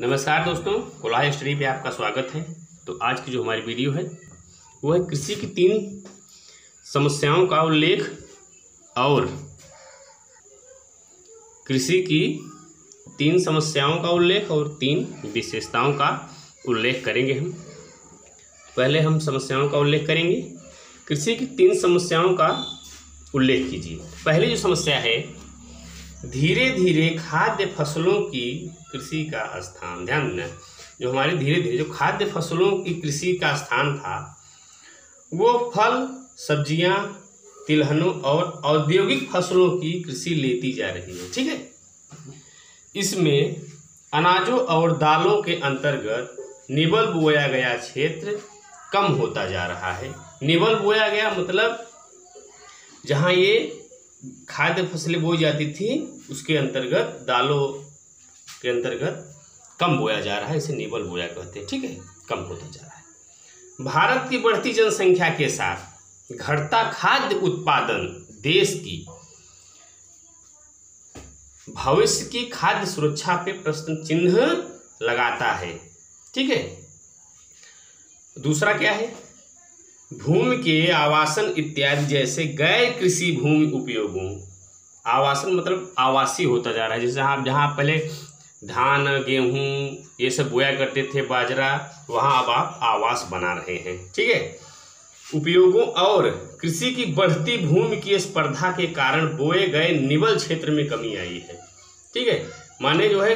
नमस्कार दोस्तों, कोलाह स्टडी पे आपका स्वागत है। तो आज की जो हमारी वीडियो है वो है कृषि की 3 समस्याओं का उल्लेख और कृषि की 3 समस्याओं का उल्लेख और 3 विशेषताओं का उल्लेख करेंगे। हम पहले समस्याओं का उल्लेख करेंगे। कृषि की 3 समस्याओं का उल्लेख कीजिए। पहली जो समस्या है, धीरे धीरे खाद्य फसलों की कृषि का स्थान। ध्यान देना, जो हमारे धीरे धीरे जो खाद्य फसलों की कृषि का स्थान था वो फल, सब्जियां, तिलहनों और औद्योगिक फसलों की कृषि लेती जा रही है। ठीक है, इसमें अनाजों और दालों के अंतर्गत निबल बोया गया क्षेत्र कम होता जा रहा है। निबल बोया गया मतलब जहाँ ये खाद्य फसलें बोई जाती थी उसके अंतर्गत, दालों के अंतर्गत कम बोया जा रहा है, इसे निबल बोया कहते हैं। ठीक है, कम होता जा रहा है। भारत की बढ़ती जनसंख्या के साथ घटता खाद्य उत्पादन देश की भविष्य की खाद्य सुरक्षा पे प्रश्न चिन्ह लगाता है। ठीक है, दूसरा क्या है, भूमि के आवासन इत्यादि जैसे गैर कृषि भूमि उपयोगों। आवासन मतलब आवासीय होता जा रहा है। जैसे जहाँ पहले धान, गेहूँ ये सब बोया करते थे, बाजरा, वहाँ अब आप आवास बना रहे हैं। ठीक है, उपयोगों और कृषि की बढ़ती भूमि की स्पर्धा के कारण बोए गए निबल क्षेत्र में कमी आई है। ठीक है, माने जो है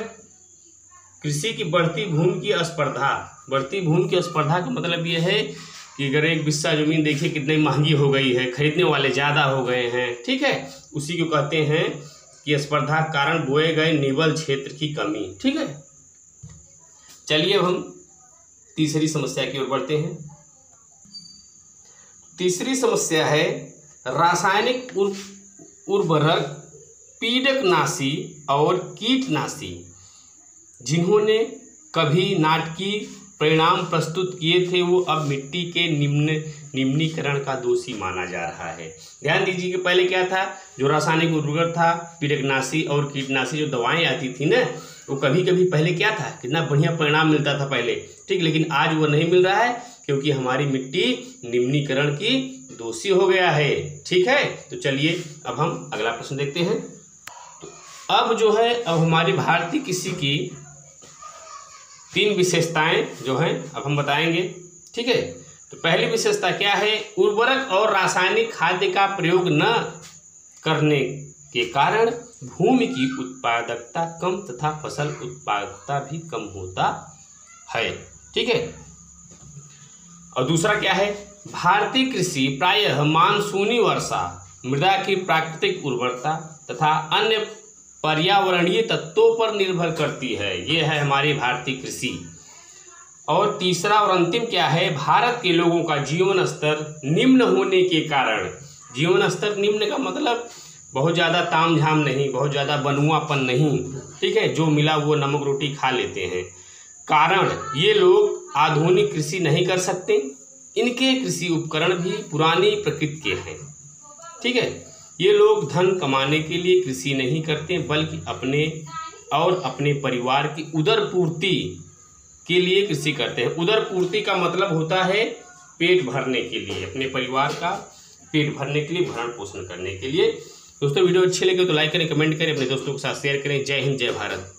कृषि की बढ़ती भूमि की स्पर्धा। बढ़ती भूमि की स्पर्धा का मतलब ये है कि अगर एक बिस्सा जमीन देखिए कितनी महंगी हो गई है, खरीदने वाले ज़्यादा हो गए हैं। ठीक है, उसी को कहते हैं कि स्पर्धा के कारण बोए गए निबल क्षेत्र की कमी। ठीक है, चलिए अब हम तीसरी समस्या की ओर बढ़ते हैं। तीसरी समस्या है रासायनिक उर्वरक, पीड़कनाशी और कीटनाशी जिन्होंने कभी नाटकीय परिणाम प्रस्तुत किए थे वो अब मिट्टी के निम्नीकरण का दोषी माना जा रहा है। ध्यान दीजिए कि पहले क्या था, जो रासायनिक उर्वरक था, पीड़कनाशी और कीटनाशी जो दवाएं आती थी ना, वो कभी कभी पहले क्या था, कितना बढ़िया परिणाम मिलता था पहले। ठीक, लेकिन आज वो नहीं मिल रहा है क्योंकि हमारी मिट्टी निम्नीकरण की दोषी हो गया है। ठीक है, तो चलिए अब हम अगला प्रश्न देखते हैं। तो अब जो है, अब हमारी भारतीय कृषि की 3 विशेषताएं जो हैं अब हम बताएंगे। ठीक है, तो पहली विशेषता क्या है, उर्वरक और रासायनिक खाद्य का प्रयोग न करने के कारण भूमि की उत्पादकता कम तथा फसल उत्पादकता भी कम होता है। ठीक है, और दूसरा क्या है, भारतीय कृषि प्रायः मानसूनी वर्षा, मृदा की प्राकृतिक उर्वरता तथा अन्य पर्यावरणीय तत्वों पर निर्भर करती है। ये है हमारी भारतीय कृषि। और तीसरा और अंतिम क्या है, भारत के लोगों का जीवन स्तर निम्न होने के कारण। जीवन स्तर निम्न का मतलब बहुत ज़्यादा तामझाम नहीं, बहुत ज़्यादा बनुआपन नहीं। ठीक है, जो मिला वो नमक रोटी खा लेते हैं। कारण ये लोग आधुनिक कृषि नहीं कर सकते, इनके कृषि उपकरण भी पुरानी प्रकृति के हैं। ठीक है, ये लोग धन कमाने के लिए कृषि नहीं करते बल्कि अपने और अपने परिवार की उदरपूर्ति के लिए कृषि करते हैं। उदरपूर्ति का मतलब होता है पेट भरने के लिए, अपने परिवार का पेट भरने के लिए, भरण पोषण करने के लिए। दोस्तों, वीडियो अच्छी लगे तो लाइक करें, कमेंट करें, अपने दोस्तों के साथ शेयर करें। जय हिंद, जय भारत।